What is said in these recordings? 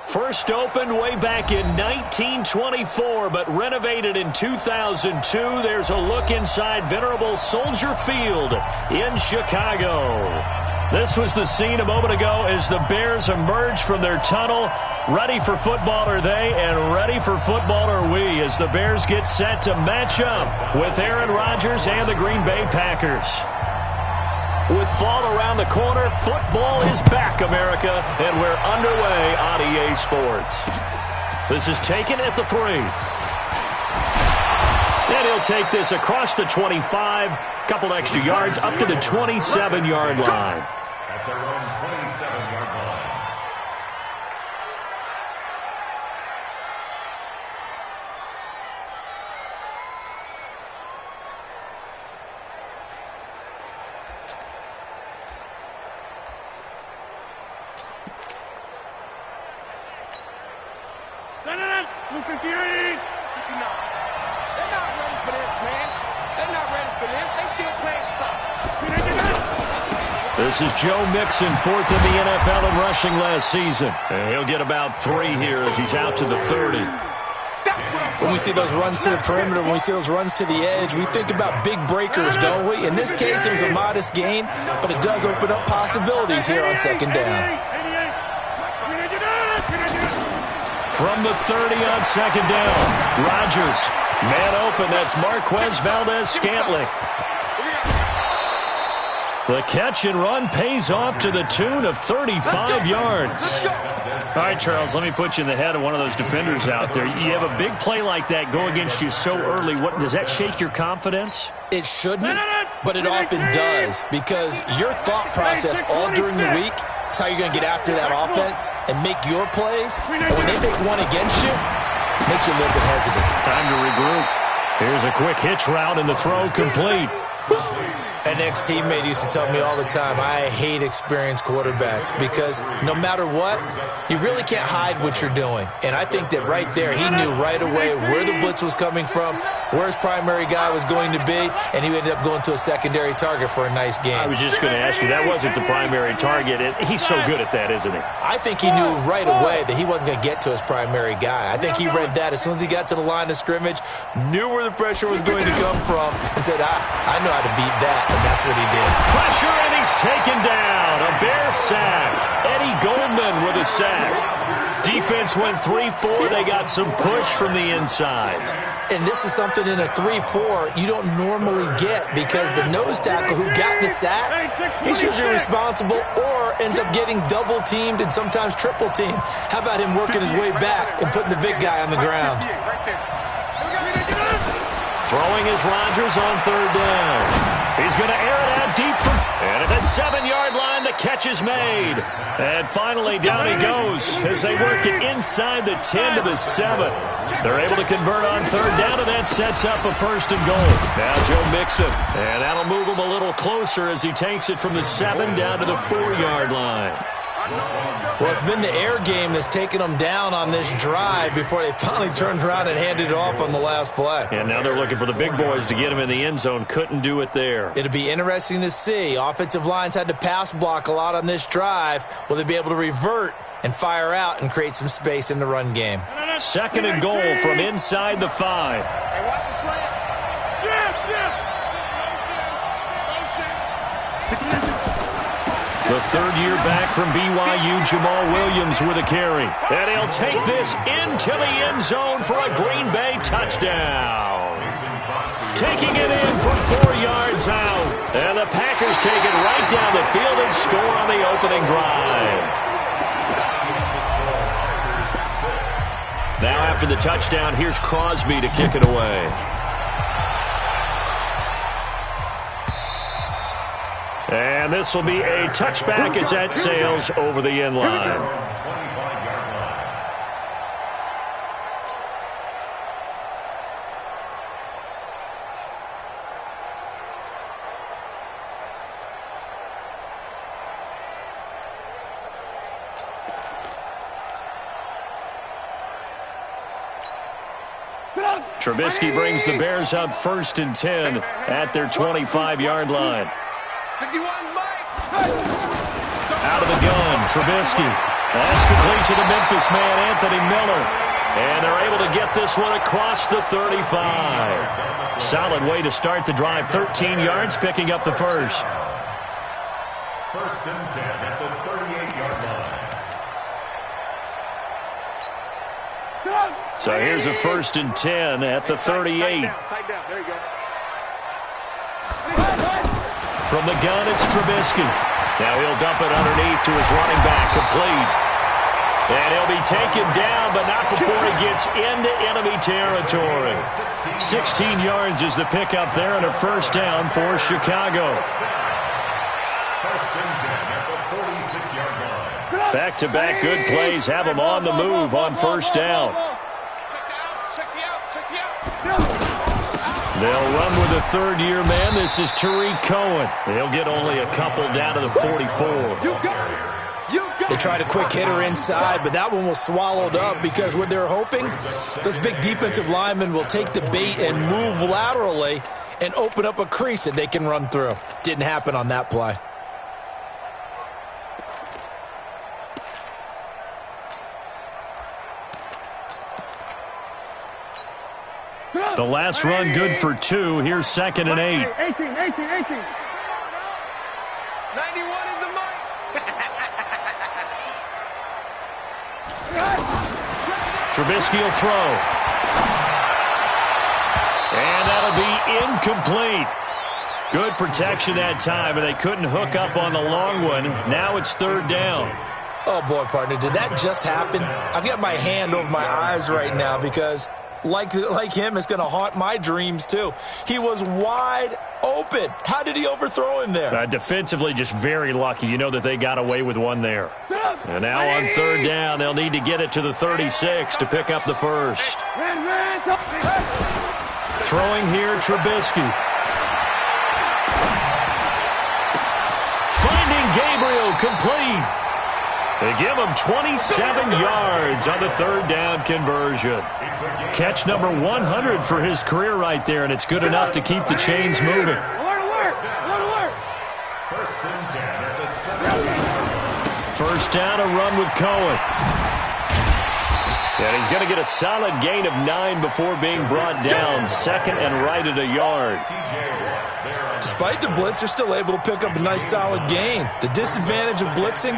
First opened way back in 1924, but renovated in 2002. There's a look inside venerable Soldier Field in Chicago. This was the scene a moment ago as the Bears emerged from their tunnel. Ready for football are they, and ready for football are we, as the Bears get set to match up with Aaron Rodgers and the Green Bay Packers. With fall around the corner, football is back, America, and we're underway on EA Sports. This is taken at the 3. And he'll take this across the 25, couple extra yards, up to the 27-yard line. At their own 27-yard line. This is Joe Mixon, fourth in the NFL in rushing last season. And he'll get about 3 here as he's out to the 30. When we see those runs to the perimeter, when we see those runs to the edge, we think about big breakers, don't we? In this case, it was a modest gain, but it does open up possibilities here on second down. From the 30 on second down, Rodgers. Man open, that's Marquez Valdez-Scantling. The catch and run pays off to the tune of 35 yards. All right, Charles, let me put you in the head of one of those defenders out there. You have a big play like that go against you so early. What does that shake your confidence? It shouldn't, but it often does, because your thought process all during the week is how you're going to get after that offense and make your plays. And when they make one against you, it makes you a little bit hesitant. Time to regroup. Here's a quick hitch route and the throw complete. An ex-teammate used to tell me all the time, I hate experienced quarterbacks because no matter what, you really can't hide what you're doing. And I think that right there, he knew right away where the blitz was coming from, where his primary guy was going to be, and he ended up going to a secondary target for a nice game. I was just going to ask you, that wasn't the primary target. He's so good at that, isn't he? I think he knew right away that he wasn't going to get to his primary guy. I think he read that as soon as he got to the line of scrimmage, knew where the pressure was going to come from, and said, I know how to beat that. And that's what he did. Pressure, and he's taken down. A Bear sack. Eddie Goldman with a sack. Defense went 3-4. They got some push from the inside. And this is something in a 3-4 you don't normally get, because the nose tackle who got the sack, he's usually responsible or ends up getting double-teamed and sometimes triple-teamed. How about him working his way back and putting the big guy on the ground? Throwing is Rodgers on third down. He's going to air it out deep and at the 7-yard line, the catch is made. And finally, down he goes as they work it inside the 10 to the 7. They're able to convert on third down, and that sets up a first and goal. Now Joe Mixon, and that'll move him a little closer as he takes it from the 7 down to the 4-yard line. Well, it's been the air game that's taken them down on this drive before they finally turned around and handed it off on the last play. And now they're looking for the big boys to get him in the end zone. Couldn't do it there. It'll be interesting to see. Offensive lines had to pass block a lot on this drive. Will they be able to revert and fire out and create some space in the run game? Second and goal from inside the 5. Hey, watch the slant. The third-year back from BYU, Jamal Williams with a carry. And he'll take this into the end zone for a Green Bay touchdown. Taking it in from 4 yards out. And the Packers take it right down the field and score on the opening drive. Now after the touchdown, here's Crosby to kick it away. And this will be a touchback as that sails over the end line. Trubisky brings the Bears up 1st and 10 at their 25-yard line. 51, Mike. Out of the gun, Trubisky That's complete to the Memphis man, Anthony Miller. And they're able to get this one across the 35. Solid way to start the drive. 13 yards, picking up the first. First and 10 at the 38-yard line. So here's a first and 10 at the 38. Tight down. There you go. From the gun, it's Trubisky. Now he'll dump it underneath to his running back, complete. And he'll be taken down, but not before he gets into enemy territory. 16 yards is the pickup there, and a first down for Chicago. First and 10 at the 46-yard line. Back-to-back good plays have them on the move on first down. They'll run with a third-year man. This is Tariq Cohen. They'll get only a couple down to the 44. They tried a quick hitter inside, but that one was swallowed up because what they're hoping, those big defensive linemen will take the bait and move laterally and open up a crease that they can run through. Didn't happen on that play. The last run good for 2. Here's second and 8. 18. 91 is the mark. Trubisky will throw. And that'll be incomplete. Good protection that time, and they couldn't hook up on the long one. Now it's third down. Oh, boy, partner, did that just happen? I've got my hand over my eyes right now because, like him, it's going to haunt my dreams, too. He was wide open. How did he overthrow him there? Defensively, just very lucky. You know that they got away with one there. And now on third down, they'll need to get it to the 36 to pick up the first. Throwing here, Trubisky. Finding Gabriel, complete. They give him 27 yards on the third down conversion. Catch number 100 for his career right there, and it's good enough to keep the chains moving. Alert. First and 10 at the 7. First down, a run with Cohen. And he's going to get a solid gain of 9 before being brought down. Second and right at a yard. Despite the blitz, they're still able to pick up a nice solid gain. The disadvantage of blitzing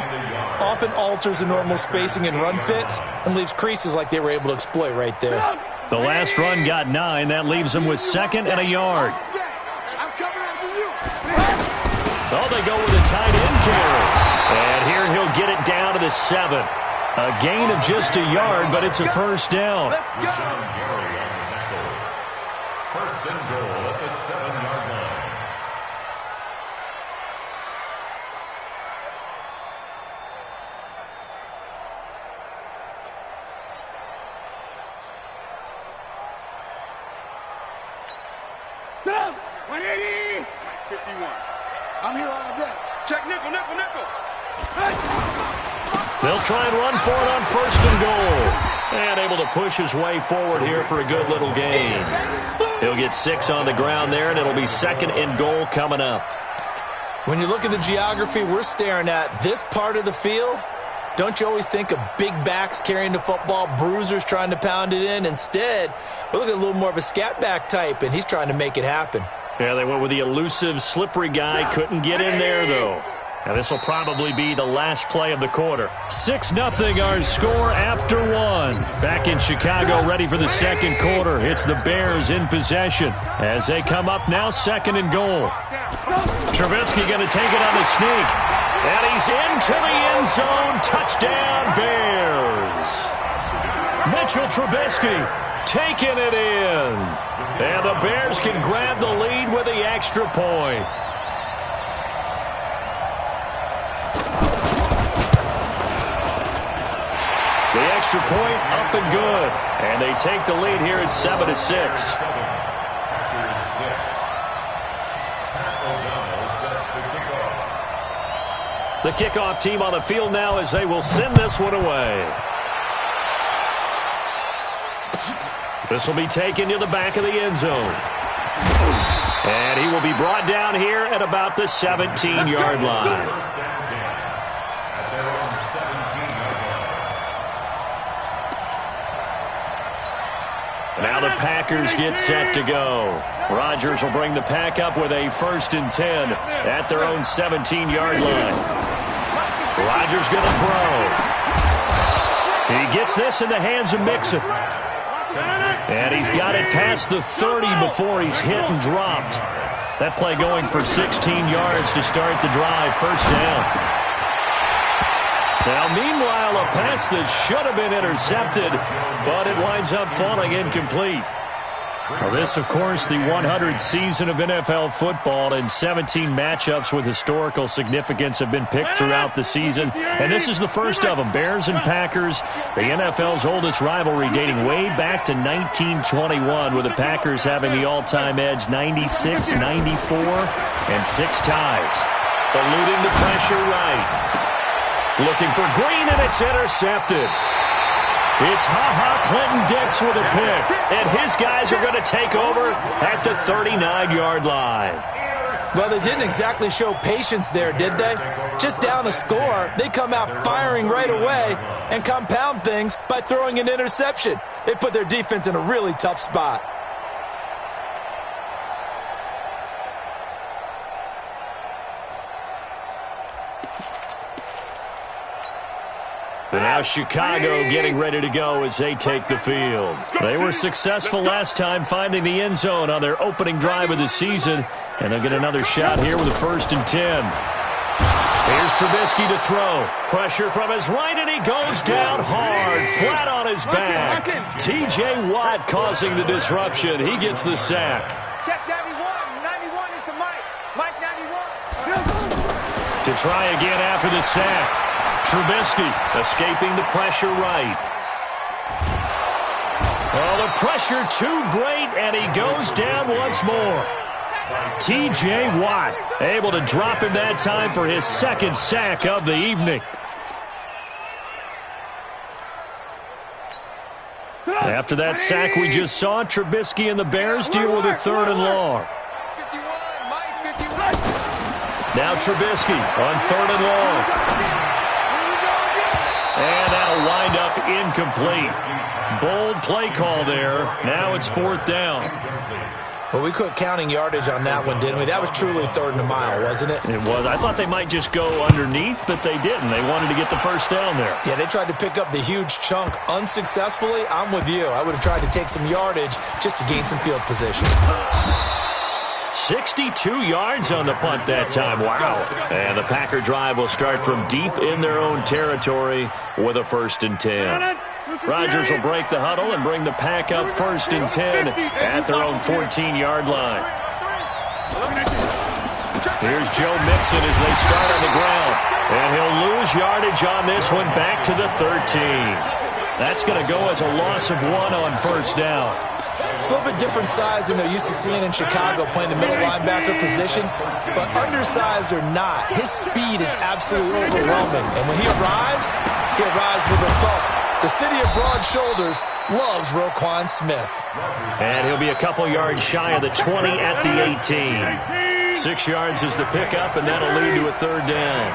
often alters the normal spacing and run fits and leaves creases like they were able to exploit right there. The last run got 9. That leaves them with second and a yard. I'm coming after you. Oh, they go with a tight end carry. And here he'll get it down to the 7. A gain of just a yard, but it's a first down. Let's go. First and goal at the 7-yard line. Stop. 180. 51. I'm here all day. Check nickel. They'll try and run for it on first and goal. And able to push his way forward here for a good little gain. He'll get 6 on the ground there, and it'll be second and goal coming up. When you look at the geography we're staring at, this part of the field, don't you always think of big backs carrying the football, bruisers trying to pound it in? Instead, we're looking at a little more of a scat back type, and he's trying to make it happen. Yeah, they went with the elusive, slippery guy. Couldn't get in there, though. Now, this will probably be the last play of the quarter. 6-0 our score after 1. Back in Chicago, ready for the second quarter. It's the Bears in possession as they come up now second and goal. Trubisky going to take it on the sneak. And he's into the end zone. Touchdown, Bears. Mitchell Trubisky taking it in. And the Bears can grab the lead with the extra point. The extra point up and good. And they take the lead here at 7-6. The kickoff team on the field now as they will send this one away. This will be taken to the back of the end zone. And he will be brought down here at about the 17-yard line. Now the Packers get set to go. Rodgers will bring the pack up with a 1st and 10 at their own 17-yard line. Rodgers going to throw. He gets this in the hands of Mixon. And he's got it past the 30 before he's hit and dropped. That play going for 16 yards to start the drive. 1st down. Now, meanwhile, a pass that should have been intercepted, but it winds up falling incomplete. Well, this, of course, the 100th season of NFL football, and 17 matchups with historical significance have been picked throughout the season. And this is the first of them, Bears and Packers, the NFL's oldest rivalry dating way back to 1921, with the Packers having the all-time edge 96, 94, and 6 ties. Eluding the pressure right. Looking for Green, and it's intercepted. It's Clinton Dix with a pick, and his guys are going to take over at the 39-yard line. Well, they didn't exactly show patience there, did they? Just down a score, they come out firing right away and compound things by throwing an interception. They put their defense in a really tough spot. But now Chicago getting ready to go as they take the field. They were successful last time finding the end zone on their opening drive of the season, and they'll get another shot here with a 1st and 10. Here's Trubisky to throw. Pressure from his right, and he goes down hard, flat on his back. T.J. Watt causing the disruption. He gets the sack. Check 91. 91 is to Mike. Mike 91. To try again after the sack. Trubisky escaping the pressure right. Oh, the pressure too great, and he goes down once more. T.J. Watt able to drop him that time for his 2nd sack of the evening. After that sack we just saw, Trubisky and the Bears deal with a 3rd and long. Now Trubisky on 3rd and long. And that'll wind up incomplete. Bold play call there. Now it's 4th down. Well, we quit counting yardage on that one, didn't we? That was truly 3rd and a mile, wasn't it? It was. I thought they might just go underneath, but they didn't. They wanted to get the 1st down there. Yeah, they tried to pick up the huge chunk unsuccessfully. I'm with you. I would have tried to take some yardage just to gain some field position. 62 yards on the punt that time. Wow. And the Packer drive will start from deep in their own territory with a 1st and 10. Rodgers will break the huddle and bring the pack up 1st and 10 at their own 14-yard line. Here's Joe Mixon as they start on the ground. And he'll lose yardage on this one back to the 13. That's going to go as a loss of 1 on 1st down. It's a little bit different size than they're used to seeing in Chicago, playing the middle linebacker position. But undersized or not, his speed is absolutely overwhelming. And when he arrives with a thump. The city of broad shoulders loves Roquan Smith. And he'll be a couple yards shy of the 20 at the 18. 6 yards is the pickup, and that'll lead to a 3rd down.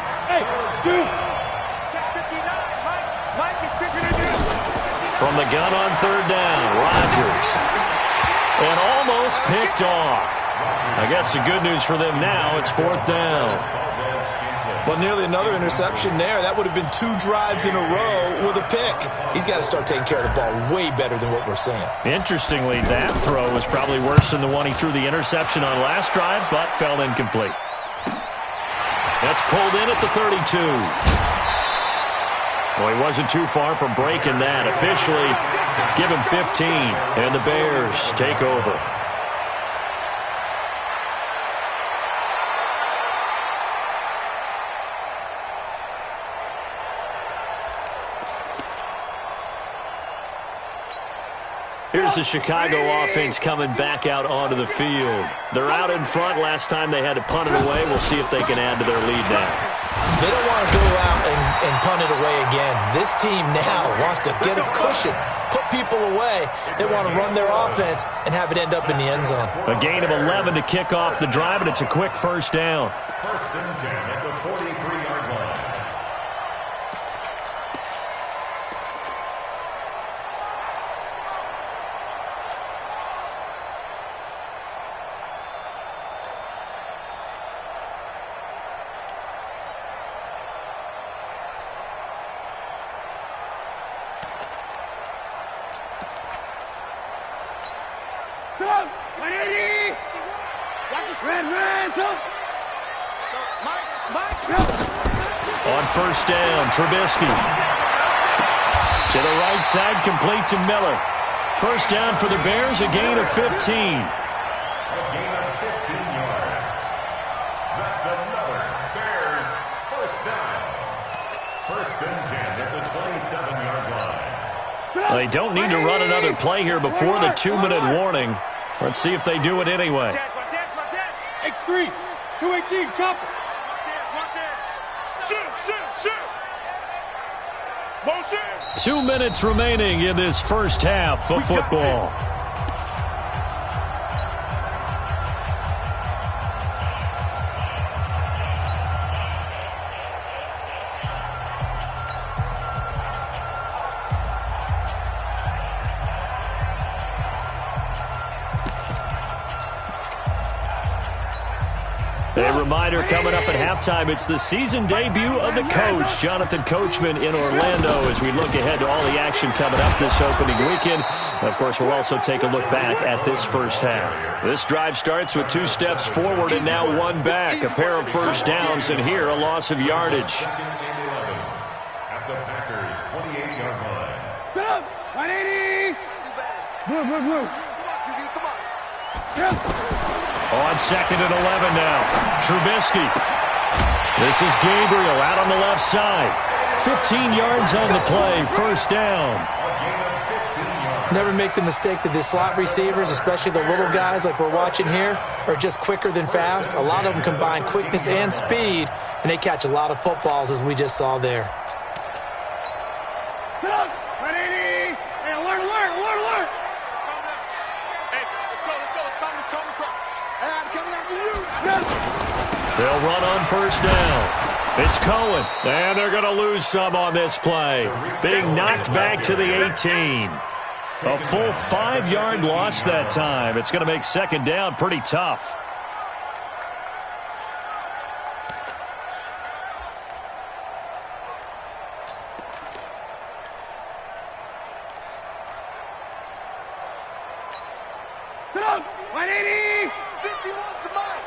From the gun on 3rd down, Rodgers. And almost picked off. I guess the good news for them now, it's 4th down. Well, nearly another interception there. That would have been 2 drives in a row with a pick. He's got to start taking care of the ball way better than what we're seeing. Interestingly, that throw was probably worse than the one he threw the interception on last drive, but fell incomplete. That's pulled in at the 32. Well, he wasn't too far from breaking that. Officially, give him 15, and the Bears take over. Here's the Chicago offense coming back out onto the field. They're out in front. Last time they had to punt it away. We'll see if they can add to their lead now. They don't want to go out and punt it away again. This team now wants to get a cushion, put people away. They want to run their offense and have it end up in the end zone. A gain of 11 to kick off the drive, and it's a quick 1st down. 1st and 10 at the 43-yard line. 180. Watch this. Red. Mike. On first down, Trubisky. To the right side, complete to Miller. First down for the Bears, a gain of 15. A gain of 15 yards. That's another Bears first down. First and 10 at the 27-yard line. They don't need to run another play here before the 2-minute warning. Let's see if they do it anyway. X3, 218, chopper. Watch it. Shoot. Motion. 2 minutes remaining in this first half of football. A reminder coming up at halftime, it's the season debut of the coach, Jonathan Coachman in Orlando, as we look ahead to all the action coming up this opening weekend. Of course, we'll also take a look back at this first half. This drive starts with 2 steps forward and now 1 back. A pair of first downs, and here a loss of yardage. At the Packers' 28-yard line. Get up. 180. Blue. Come on. On second and 11 now, Trubisky. This is Gabriel out on the left side. 15 yards on the play, first down. Never make the mistake that the slot receivers, especially the little guys like we're watching here, are just quicker than fast. A lot of them combine quickness and speed, and they catch a lot of footballs, as we just saw there. Get up. 180. Hey, alert. Hey, let's go. It's time to come across. Hey, I'm coming after you. They'll run on first down. It's Cohen, and they're going to lose some on this play. Being knocked back to the 18. A full 5-yard loss that time. It's going to make second down pretty tough. Get up. 180. 51 to Mike.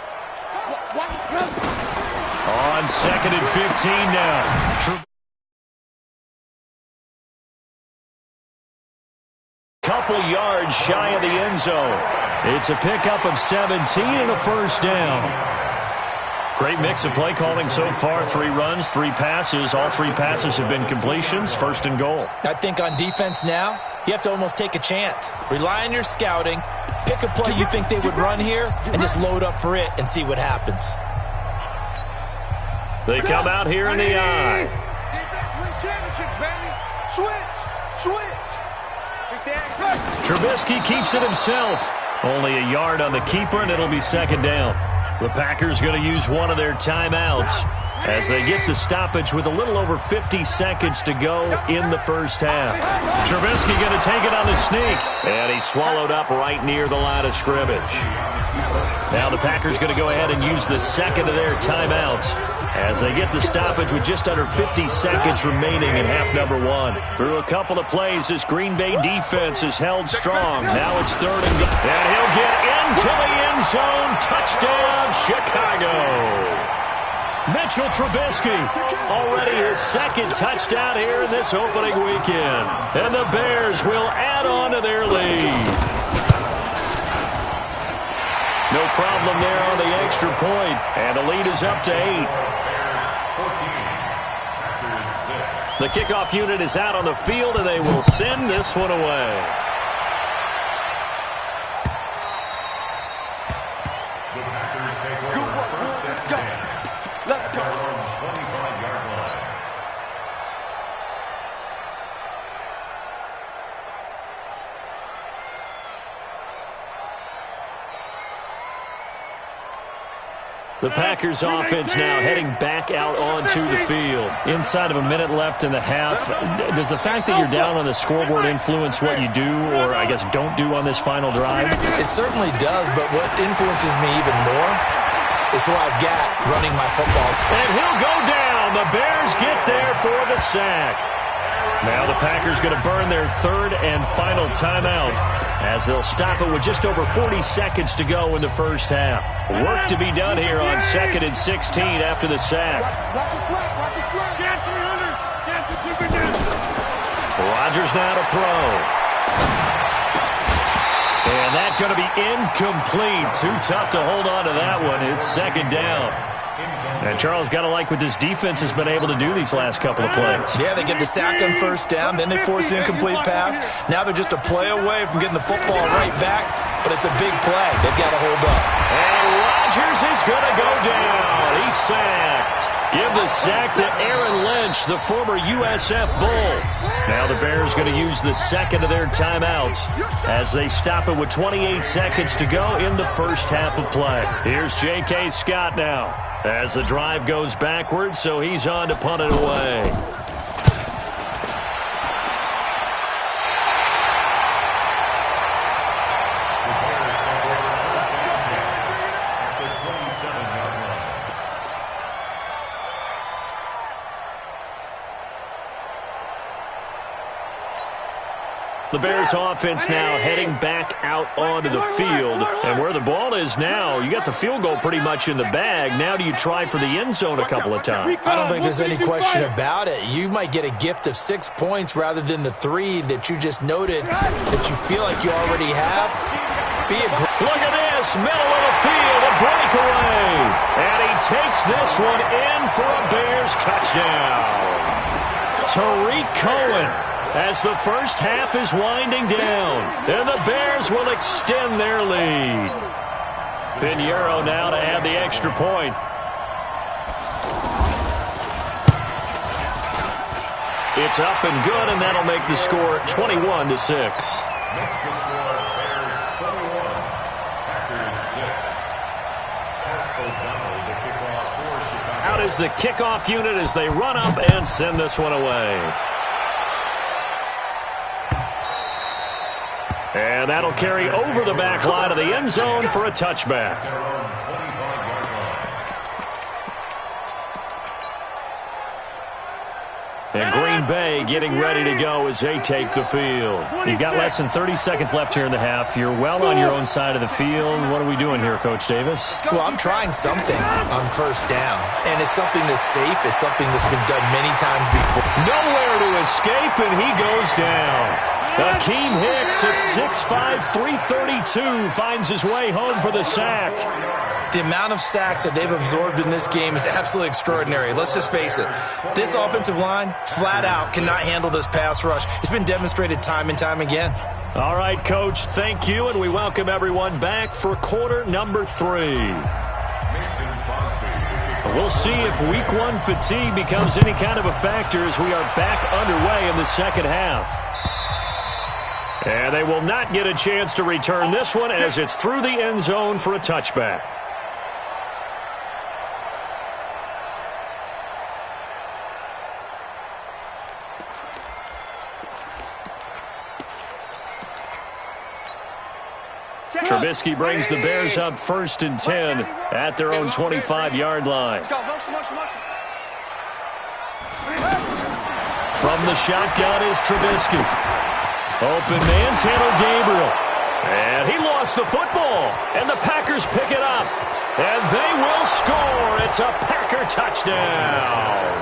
On second and 15 now. Couple yards shy of the end zone. It's a pickup of 17 and a first down. Great mix of play calling so far. 3 runs, 3 passes. All 3 passes have been completions. First and goal. I think on defense now, you have to almost take a chance. Rely on your scouting. Pick a play you think they would run here and just load up for it and see what happens. They come out here in the eye. Defense wins championships, baby. Switch. Trubisky keeps it himself. Only a yard on the keeper, and it'll be second down. The Packers going to use one of their timeouts as they get the stoppage with a little over 50 seconds to go in the first half. Trubisky going to take it on the sneak, and he swallowed up right near the line of scrimmage. Now the Packers going to go ahead and use the second of their timeouts as they get the stoppage with just under 50 seconds remaining in half number 1. Through a couple of plays, this Green Bay defense is held strong. Now it's third and goal. And he'll get into the end zone. Touchdown, Chicago. Mitchell Trubisky, already his second touchdown here in this opening weekend. And the Bears will add on to their lead. No problem there on the extra point, and the lead is up to 8. The kickoff unit is out on the field, and they will send this one away. The Packers take over first and 10. Let's go. 25-yard line. The Packers offense now heading back out onto the field. Inside of a minute left in the half. Does the fact that you're down on the scoreboard influence what you do, or I guess don't do on this final drive? It certainly does, but what influences me even more is who I've got running my football. And he'll go down. The Bears get there for the sack. Now the Packers going to burn their third and final timeout. as they'll stop it with just over 40 seconds to go in the first half. Work to be done here on 2nd and 16 after the sack. Watch your slack. Watch your slack. Get 300. Get the super down. Rodgers now to throw. And that's going to be incomplete. Too tough to hold on to that one. It's 2nd down. And Charles, got to like what this defense has been able to do these last couple of plays. Yeah, they get the sack on 1st down, then they force the incomplete pass. Now they're just a play away from getting the football right back, but it's a big play. They've got to hold up. And Rodgers is going to go down. He's sacked. Give the sack to Aaron Lynch, the former USF Bull. Now the Bears going to use the second of their timeouts as they stop it with 28 seconds to go in the first half of play. Here's J.K. Scott now as the drive goes backwards, so he's on to punt it away. The Bears offense now heading back out onto the field. And where the ball is now, you got the field goal pretty much in the bag. Now do you try for the end zone a couple of times? I don't think there's any question about it. You might get a gift of 6 points rather than the 3 that you just noted that you feel like you already have. Look at this, middle of the field, a breakaway. And he takes this one in for a Bears touchdown. Tariq Cohen, as the first half is winding down, and the Bears will extend their lead. Pinheiro now to add the extra point. It's up and good, and that'll make the score 21-6. Next to score, Bears 21, Packers 6. Pat O'Donnell, the kickoff for Chicago. Out is the kickoff unit as they run up and send this one away. And that'll carry over the back line of the end zone for a touchback. And Green Bay getting ready to go as they take the field. You've got less than 30 seconds left here in the half. You're well on your own side of the field. What are we doing here, Coach Davis? Well, I'm trying something on 1st down. And it's something that's safe. It's something that's been done many times before. Nowhere to escape, and he goes down. Akeem Hicks at 6'5", 332 finds his way home for the sack. The amount of sacks that they've absorbed in this game is absolutely extraordinary. Let's just face it. This offensive line, flat out, cannot handle this pass rush. It's been demonstrated time and time again. All right, Coach, thank you, and we welcome everyone back for quarter number 3. We'll see if Week 1 fatigue becomes any kind of a factor as we are back underway in the second half. And they will not get a chance to return this one as it's through the end zone for a touchback. Trubisky brings the Bears up 1st and 10 at their own 25-yard line. From the shotgun is Trubisky. Open man, Tanner Gabriel. And he lost the football. And the Packers pick it up. And they will score. It's a Packer touchdown.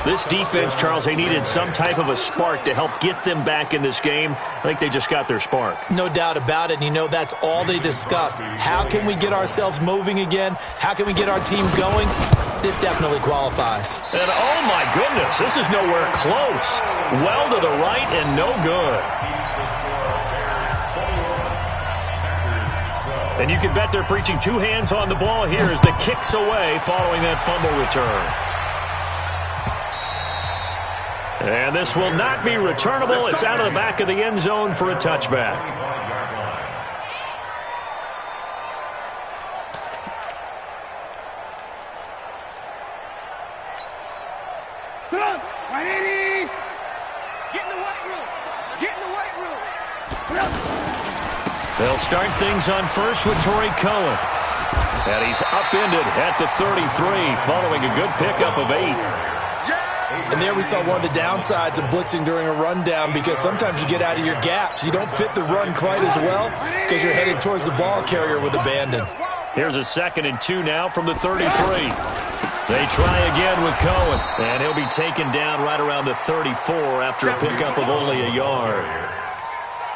This defense, Charles, they needed some type of a spark to help get them back in this game. I think they just got their spark. No doubt about it. And you know, that's all they discussed. How can we get ourselves moving again? How can we get our team going? This definitely qualifies. And oh my goodness, this is nowhere close. Well to the right and no good. And you can bet they're preaching 2 hands on the ball here as the kick's away following that fumble return. And this will not be returnable. It's out of the back of the end zone for a touchback. They'll start things on first with Tariq Cohen. And he's upended at the 33 following a good pickup of 8. And there we saw one of the downsides of blitzing during a rundown, because sometimes you get out of your gaps. You don't fit the run quite as well because you're headed towards the ball carrier with abandon. Here's a 2nd and 2 now from the 33. They try again with Cohen, and he'll be taken down right around the 34 after a pickup of only a yard.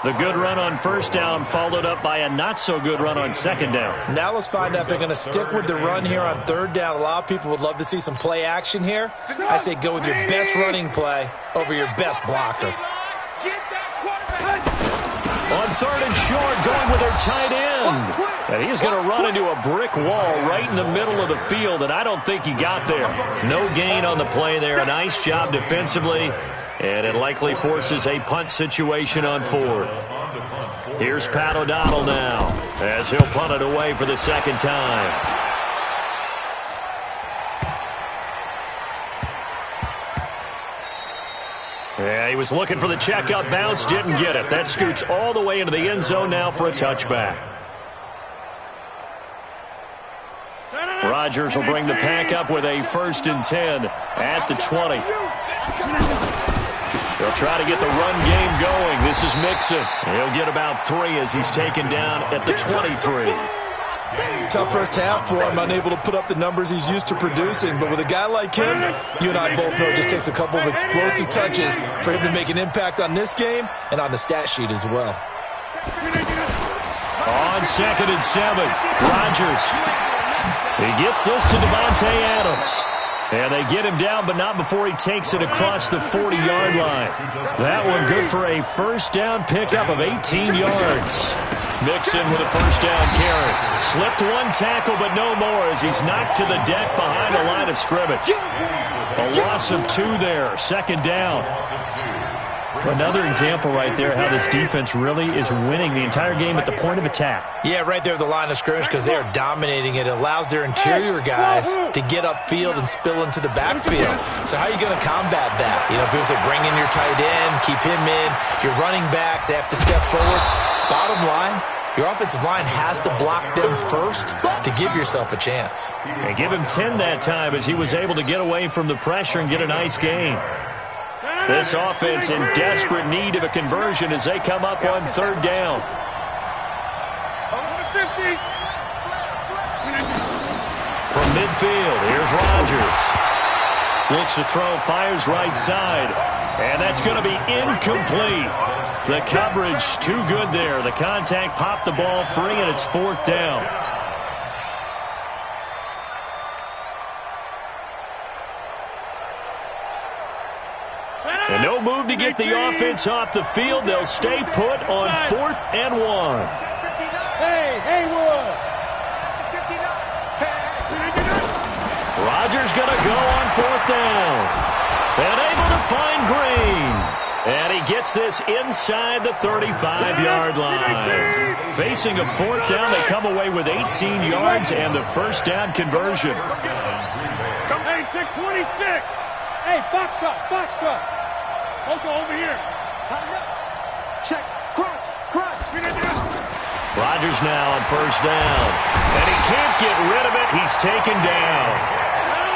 The good run on 1st down followed up by a not-so-good run on 2nd down. Now let's find out if they're going to stick with the run here on 3rd down. A lot of people would love to see some play action here. I say go with your best running play over your best blocker. On 3rd and short, going with their tight end. And he's going to run into a brick wall right in the middle of the field, and I don't think he got there. No gain on the play there. A nice job defensively, and it likely forces a punt situation on 4th. Here's Pat O'Donnell now, as he'll punt it away for the 2nd time. Yeah, he was looking for the checkup bounce, didn't get it. That scoots all the way into the end zone now for a touchback. Rodgers will bring the pack up with a 1st and 10 at the 20. They'll try to get the run game going. This is Mixon. He'll get about 3 as he's taken down at the 23. Tough first half for him, unable to put up the numbers he's used to producing. But with a guy like him, you and I both know it just takes a couple of explosive touches for him to make an impact on this game and on the stat sheet as well. On 2nd and 7, Rodgers. He gets this to Devontae Adams. And they get him down, but not before he takes it across the 40-yard line. That one good for a 1st down pickup of 18 yards. Mixon with a 1st down carry. Slipped one tackle, but no more as he's knocked to the deck behind the line of scrimmage. A loss of 2 there, 2nd down. Another example right there how this defense really is winning the entire game at the point of attack. Yeah, right there at the line of scrimmage, because they are dominating it. It allows their interior guys to get upfield and spill into the backfield. So how are you going to combat that? You know, people say bring in your tight end, keep him in. Your running backs, they have to step forward. Bottom line, your offensive line has to block them first to give yourself a chance. And give him 10 that time as he was able to get away from the pressure and get a nice gain. This offense in desperate need of a conversion as they come up on 3rd down. From midfield, here's Rodgers. Looks to throw, fires right side. And that's going to be incomplete. The coverage too good there. The contact popped the ball free, and it's 4th down. And no move to get the offense off the field. They'll stay put on 4th and 1. Hey, Haywood. Rodgers going to go on 4th down. And able to find Green. And he gets this inside the 35-yard line. Facing a 4th down, they come away with 18 yards and the 1st down conversion. Hey, 626. Hey, box truck. Local over here. Check. Crunch. Rodgers now on 1st down. And he can't get rid of it. He's taken down.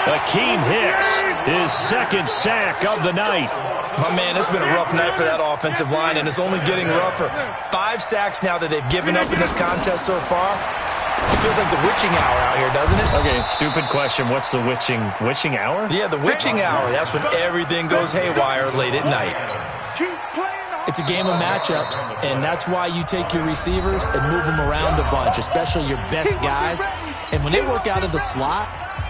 Akeem Hicks, his 2nd sack of the night. My man, it's been a rough night for that offensive line, and it's only getting rougher. 5 sacks now that they've given up in this contest so far. It feels like the witching hour out here, doesn't it? Okay, stupid question. What's the witching hour? Yeah, the witching hour. That's when everything goes haywire late at night. It's a game of matchups, and that's why you take your receivers and move them around a bunch, especially your best guys. And when they work out of the slot,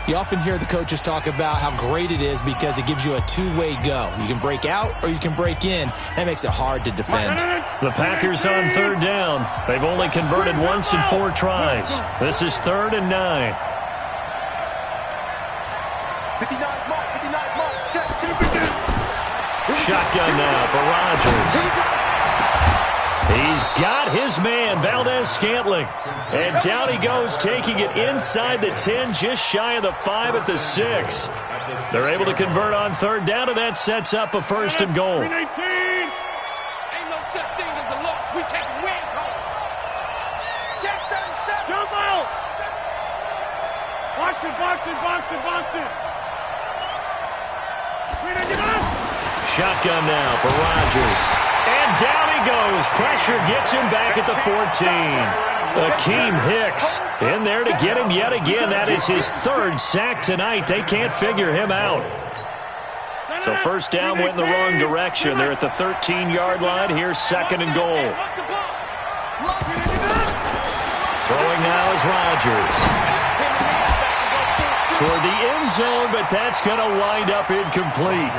you often hear the coaches talk about how great it is because it gives you a two-way go. You can break out or you can break in. That makes it hard to defend. The Packers on 3rd down. They've only converted once in 4 tries. This is 3rd and 9. 59 mark. Shotgun now for Rodgers. He's got his man, Valdez-Scantling. And down he goes, taking it inside the 10, just shy of the 5 at the 6. They're able to convert on 3rd down, and that sets up a 1st and goal. Ain't no such thing as a loss. We take wins home. Check 37. Jump out. Box it. shotgun now for Rodgers. And down he goes. Pressure gets him back at the 14. Akeem Hicks in there to get him yet again. That is his third sack tonight. They can't figure him out. So first down went in the wrong direction. They're at the 13-yard line. Here's second and goal. Throwing now is Rodgers. Toward the end zone, but that's going to wind up incomplete.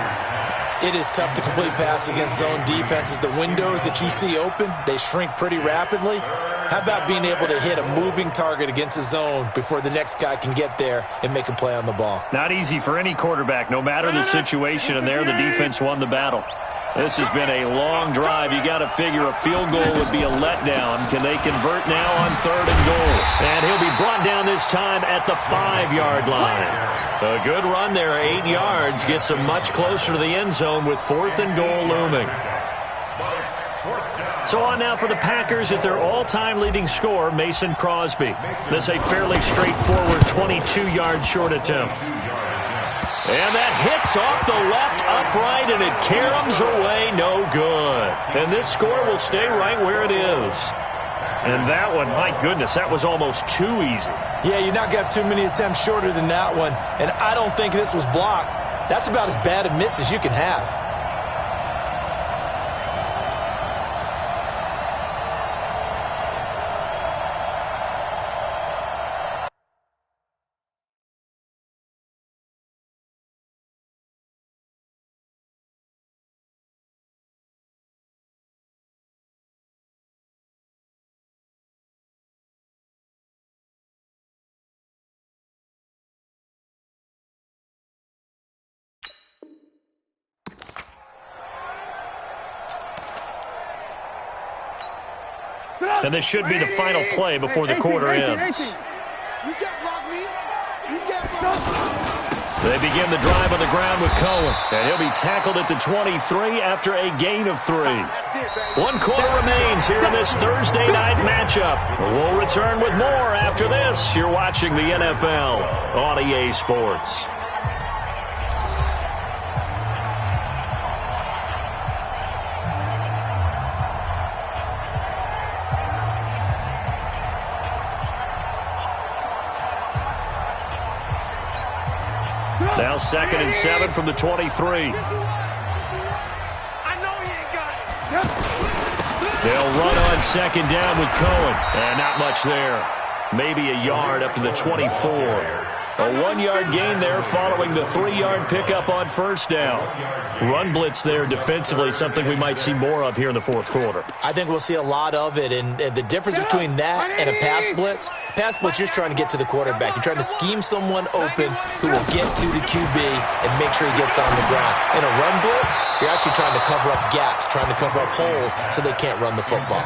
It is tough to complete passes against zone defenses. The windows that you see open, they shrink pretty rapidly. How about being able to hit a moving target against a zone before the next guy can get there and make a play on the ball? Not easy for any quarterback, no matter the situation, and there the defense won the battle. This has been a long drive. You got to figure a field goal would be a letdown. Can they convert now on third and goal? And he'll be brought down this time at the 5-yard line. A good run there, 8 yards, gets him much closer to the end zone with fourth and goal looming. So on now for the Packers at their all-time leading scorer, Mason Crosby. This a fairly straightforward 22-yard short attempt. And that hits off the left upright, and it caroms away, no good. And this score will stay right where it is. And that one, my goodness, that was almost too easy. Yeah, you're not going to have too many attempts shorter than that one. And I don't think this was blocked. That's about as bad a miss as you can have. And this should be the final play before the quarter ends. They begin the drive on the ground with Cohen. And he'll be tackled at the 23 after a gain of 3. 1 quarter remains here in this Thursday night matchup. We'll return with more after this. You're watching the NFL on EA Sports. Now 2nd and 7 from the 23. They'll run on 2nd down with Cohen. And not much there. Maybe a yard up to the 24. A 1-yard gain there following the 3-yard pickup on first down. Run blitz there defensively, something we might see more of here in the fourth quarter. I think we'll see a lot of it, and the difference between that and a pass blitz, you're trying to get to the quarterback. You're trying to scheme someone open who will get to the QB and make sure he gets on the ground. In a run blitz, you're actually trying to cover up gaps, trying to cover up holes so they can't run the football.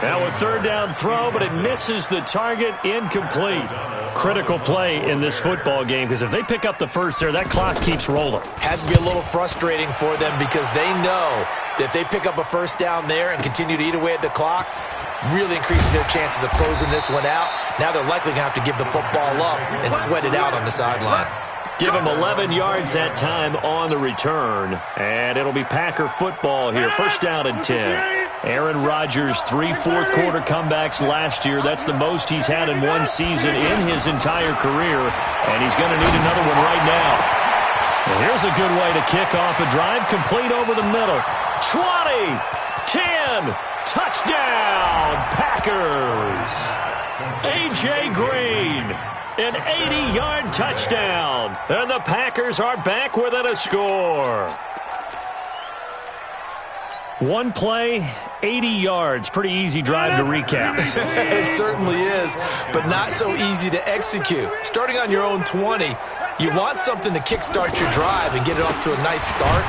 Now a 3rd down throw, but it misses the target, incomplete. Critical play in this football game, because if they pick up the first there, that clock keeps rolling. Has to be a little frustrating for them because they know that if they pick up a first down there and continue to eat away at the clock, really increases their chances of closing this one out. Now they're likely going to have to give the football up and sweat it out on the sideline. Give him 11 yards that time on the return, and it'll be Packer football here. First down and 10. Aaron Rodgers, 3 fourth-quarter comebacks last year. That's the most he's had in one season in his entire career, and he's going to need another one right now. And here's a good way to kick off a drive, complete over the middle. 20, 10, touchdown, Packers. A.J. Green, an 80-yard touchdown, and the Packers are back within a score. One play, 80 yards. Pretty easy drive to recap. It certainly is, but not so easy to execute. Starting on your own 20, you want something to kickstart your drive and get it off to a nice start.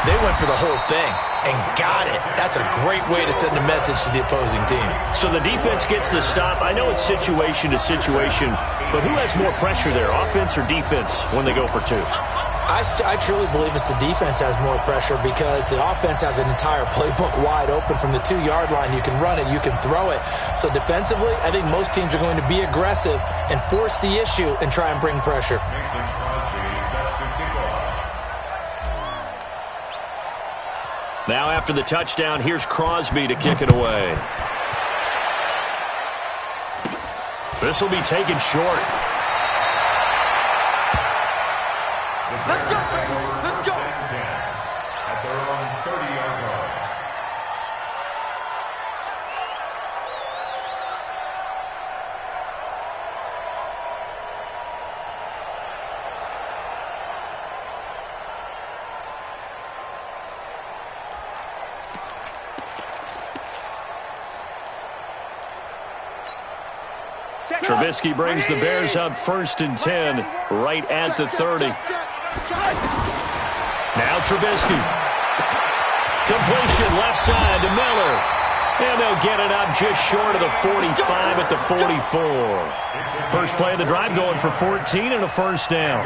They went for the whole thing and got it. That's a great way to send a message to the opposing team. So the defense gets the stop. I know it's situation to situation, but who has more pressure there, offense or defense, when they go for 2? I truly believe it's the defense has more pressure because the offense has an entire playbook wide open from the 2-yard line. You can run it, you can throw it. So defensively, I think most teams are going to be aggressive and force the issue and try and bring pressure. Now after the touchdown, here's Crosby to kick it away. This will be taken short. Let's go! Let's go! At their own 30-yard line. Trubisky brings the Bears up 1st and 10, right at the 30. Now Trubisky. Completion left side to Miller. And they'll get it up just short of the 45 at the 44. First play of the drive going for 14 and a first down.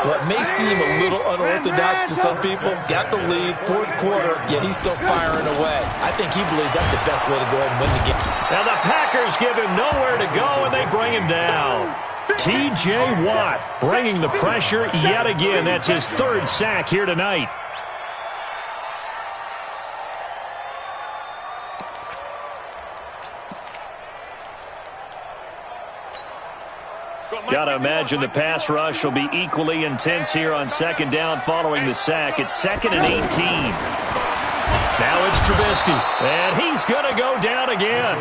What may seem a little unorthodox to some people, got the lead, 4th quarter, yet he's still firing away. I think he believes that's the best way to go ahead and win the game. Now the Packers give him nowhere to go, and they bring him down. T.J. Watt bringing the pressure yet again. That's his 3rd sack here tonight. Got to imagine the pass rush will be equally intense here on 2nd down following the sack. It's 2nd and 18. Now it's Trubisky, and he's going to go down again.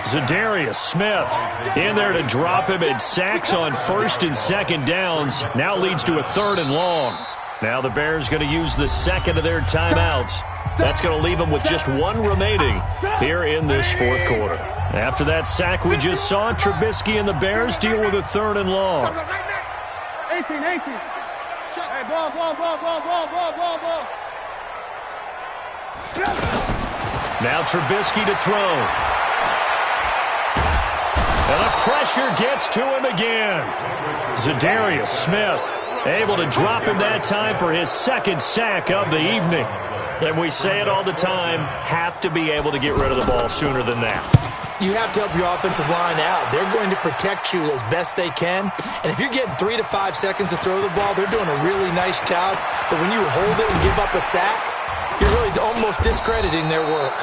Zadarius Smith in there to drop him, and sacks on 1st and 2nd downs. Now leads to a 3rd and long. Now the Bears going to use the 2nd of their timeouts. That's going to leave them with just 1 remaining here in this 4th quarter. After that sack we just saw, Trubisky and the Bears deal with a 3rd and long. 18. Hey, ball. Now Trubisky to throw. And the pressure gets to him again. Zadarius Smith able to drop him that time for his 2nd sack of the evening. And we say it all the time, have to be able to get rid of the ball sooner than that. You have to help your offensive line out. They're going to protect you as best they can. And if you're getting 3 to 5 seconds to throw the ball, they're doing a really nice job. But when you hold it and give up a sack, you're really almost discrediting their work.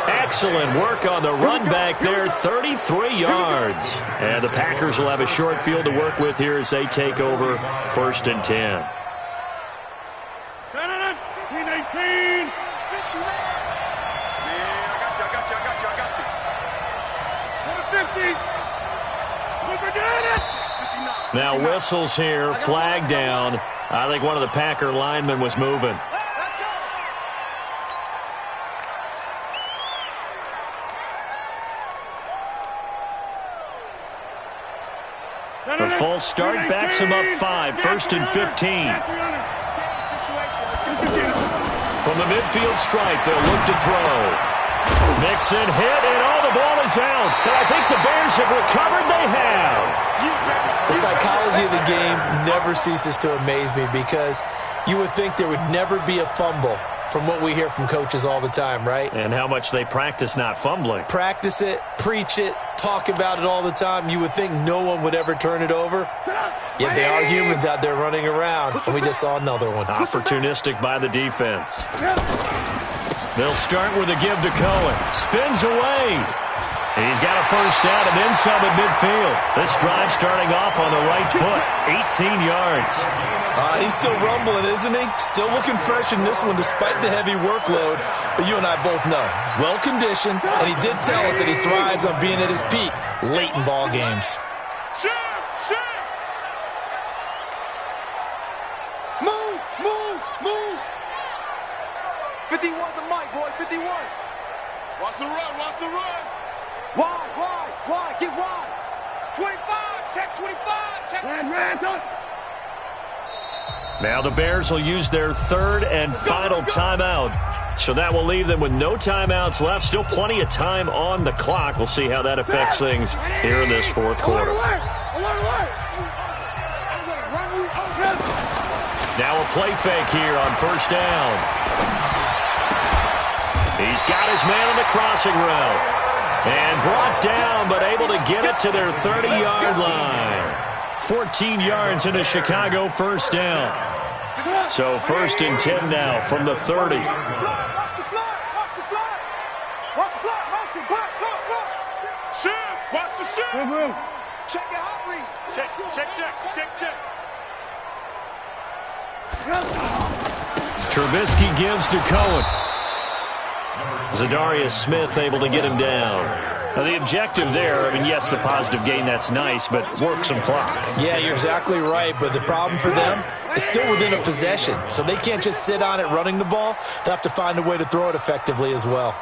Excellent work on the run back there, 33 yards. And the Packers will have a short field to work with here as they take over 1st and 10. 18. Now whistles here, flag down. I think one of the Packer linemen was moving. The false start backs him up 5, 1st and 15. From the midfield stripe, they'll look to throw. Mixon hit, and all the ball is out. And I think the Bears have recovered. They have. The psychology of the game never ceases to amaze me because you would think there would never be a fumble from what we hear from coaches all the time, right? And how much they practice not fumbling. Practice it, preach it, talk about it all the time. You would think no one would ever turn it over. Yet they are humans out there running around, and we just saw another one. Opportunistic by the defense. They'll start with a give to Cohen. Spins away. He's got a first down and then some at midfield. This drive starting off on the right foot. 18 yards. He's still rumbling, isn't he? Still looking fresh in this one despite the heavy workload. But you and I both know, well-conditioned, and he did tell us that he thrives on being at his peak late in ball games. Move. 51's the mic, boy. 51. Watch the run. Wide. Get wide. 25. Check 25. Check. Ran. Now the Bears will use their 3rd and final timeout. So that will leave them with no timeouts left. Still plenty of time on the clock. We'll see how that affects things here in this 4th quarter. Now a play fake here on 1st down. He's got his man on the crossing route. And brought down, but able to get it to their 30-yard line. 14 yards into Chicago, 1st down. So 1st and 10 now from the 30. Watch the flag. Watch the flag. Watch the flag. Motion. Block. Shift. Watch the shift. Check your hot read. Check. Trubisky gives to Cohen. Zadarius Smith able to get him down. Now the objective there, I mean, yes, the positive gain, that's nice, but work some clock. Yeah, you're exactly right, but the problem for them is still within a possession, so they can't just sit on it running the ball. They'll have to find a way to throw it effectively as well.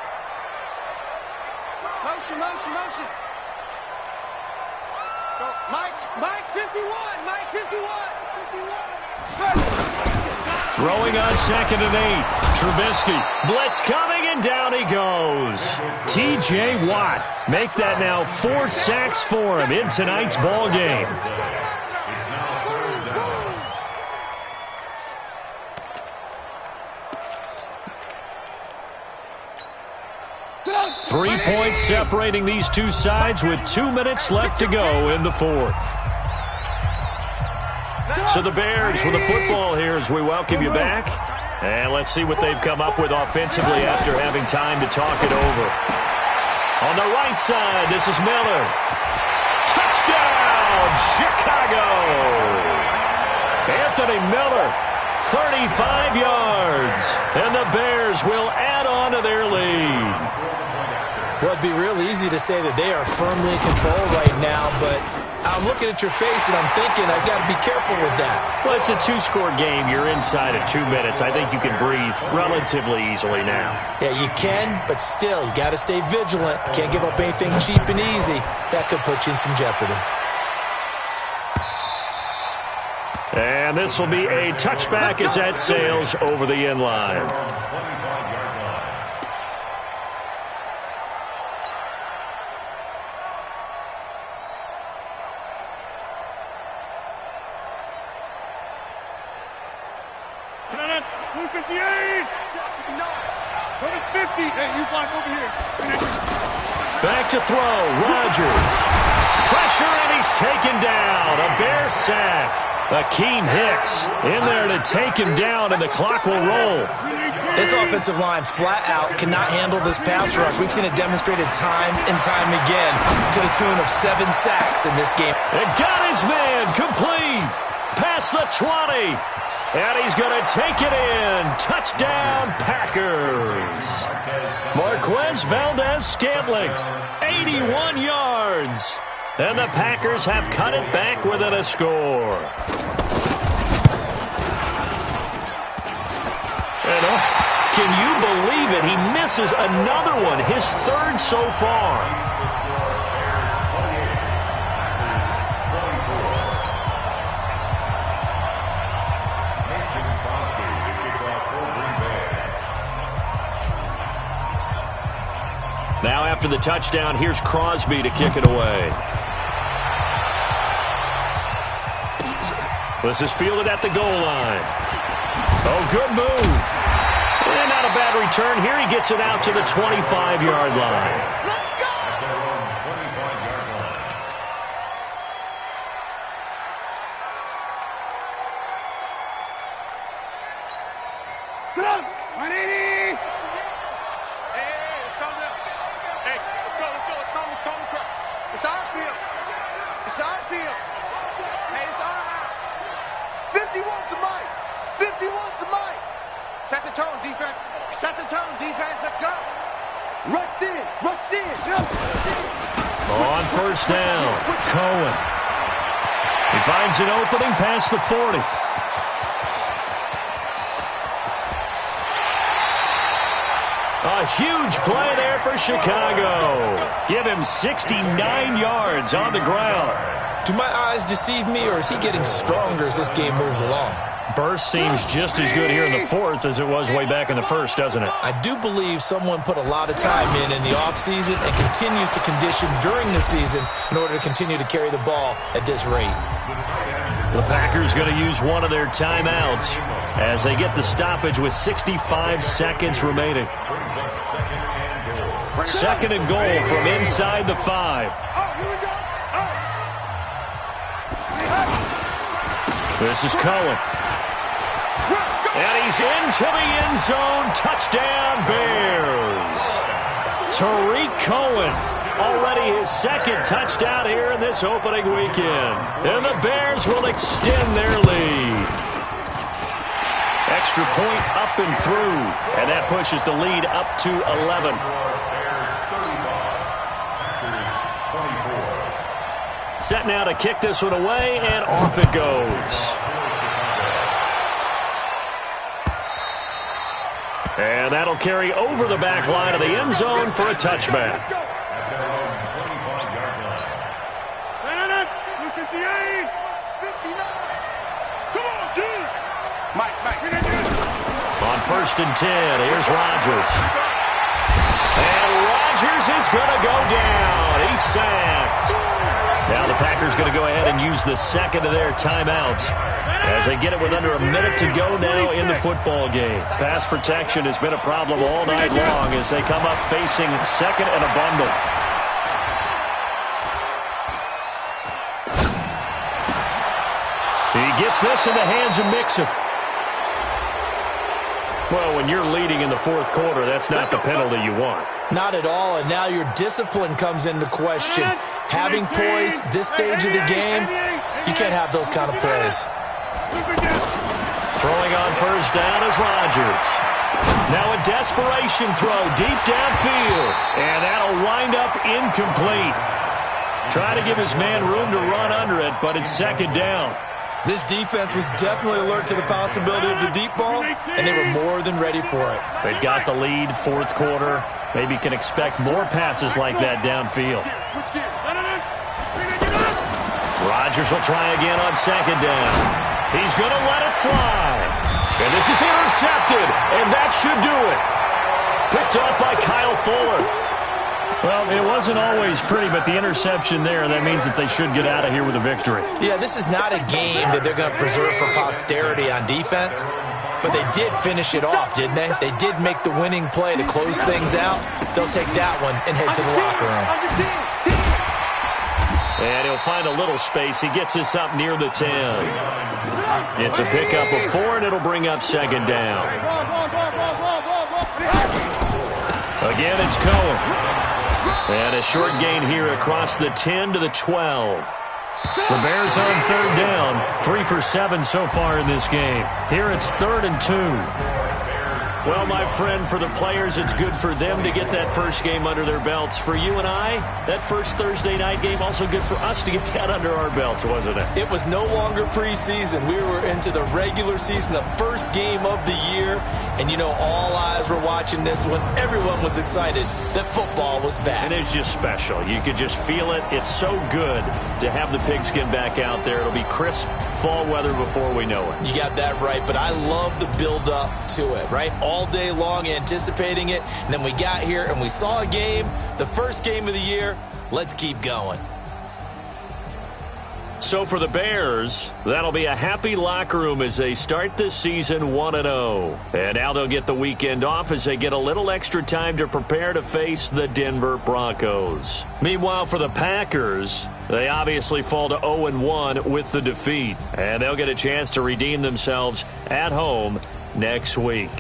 Motion. Go. Mike 51. Mike 51. Throwing on 2nd and 8. Trubisky. Blitz coming, and down he goes. T.J. Watt. Make that now 4 sacks for him in tonight's ball game. It's now 3rd down. 3 points separating these two sides with 2 minutes left to go in the 4th. So the Bears with the football here as we welcome you back. And let's see what they've come up with offensively after having time to talk it over. On the right side, this is Miller. Touchdown, Chicago! Anthony Miller, 35 yards. And the Bears will add on to their lead. Well, it'd be real easy to say that they are firmly in control right now, but I'm looking at your face and I'm thinking I've got to be careful with that. Well, it's a 2-score game. You're inside of 2 minutes. I think you can breathe relatively easily now. Yeah, you can, but still, you got to stay vigilant. You can't give up anything cheap and easy. That could put you in some jeopardy. And this will be a touchback as that sails over the end line. Back to throw, Rodgers. Pressure, and he's taken down. A Bear sack. Akeem Hicks in there to take him down, and the clock will roll. This offensive line flat out cannot handle this pass rush. We've seen it demonstrated time and time again to the tune of 7 sacks in this game. And got his man complete. Past the 20. And he's going to take it in. Touchdown, Packers. Marquez Valdez-Scantling, 81 yards. And the Packers have cut it back within a score. And can you believe it? He misses another one, his 3rd so far. Now after the touchdown, here's Crosby to kick it away. This is fielded at the goal line. Oh, good move. And not a bad return here. He gets it out to the 25-yard line. On 1st down, Cohen. He finds an opening past the 40. A huge play there for Chicago. Give him 69 yards on the ground. Do my eyes deceive me, or is he getting stronger as this game moves along? Burst seems just as good here in the 4th as it was way back in the 1st, doesn't it? I do believe someone put a lot of time in the offseason and continues to condition during the season in order to continue to carry the ball at this rate. The Packers going to use one of their timeouts as they get the stoppage with 65 seconds remaining. 2nd and goal from inside the 5. This is Cohen. And he's into the end zone. Touchdown, Bears. Tariq Cohen, already his second touchdown here in this opening weekend. And the Bears will extend their lead. Extra point up and through. And that pushes the lead up to 11. Set now to kick this one away, and off it goes. And that'll carry over the back line of the end zone for a touchback. On 1st and 10, here's Rodgers. And Rodgers is going to go down. He's sacked. Now the Packers going to go ahead and use the second of their timeouts as they get it with under a minute to go now in the football game. Pass protection has been a problem all night long as they come up facing second and a bundle. He gets this in the hands of Mixon. Well, when you're leading in the fourth quarter, that's not the penalty you want. Not at all, and now your discipline comes into question. Having poise this stage of the game, you can't have those kind of plays. Throwing on first down is Rodgers. Now a desperation throw deep downfield, and that'll wind up incomplete. Trying to give his man room to run under it, but it's second down. This defense was definitely alert to the possibility of the deep ball, and they were more than ready for it. They've got the lead, fourth quarter. Maybe can expect more passes like that downfield. Rodgers will try again on second down. He's going to let it fly. And this is intercepted, and that should do it. Picked up by Kyle Fuller. Well, it wasn't always pretty, but the interception there, that means that they should get out of here with a victory. Yeah, this is not a game that they're going to preserve for posterity on defense, but they did finish it off, didn't they? They did make the winning play to close things out. They'll take that one and head to the locker room. And he'll find a little space. He gets this up near the 10. It's a pickup of 4, and it'll bring up second down. Again, it's Cohen. And a short gain here across the 10 to the 12. The Bears on third down. 3 for 7 so far in this game. Here it's 3rd and 2. Well, my friend, for the players, it's good for them to get that first game under their belts. For you and I, that first Thursday night game, also good for us to get that under our belts, wasn't it? It was no longer preseason. We were into the regular season, the first game of the year. And, you know, all eyes were watching this one. Everyone was excited that football was back. And it's just special. You could just feel it. It's so good to have the pigskin back out there. It'll be crisp fall weather before we know it. You got that right, but I love the build-up to it, right? All day long anticipating it, and then we got here and we saw a game, the first game of the year. Let's keep going. So for the Bears, that'll be a happy locker room as they start this season 1-0. And now they'll get the weekend off as they get a little extra time to prepare to face the Denver Broncos. Meanwhile, for the Packers, they obviously fall to 0-1 with the defeat. And they'll get a chance to redeem themselves at home next week.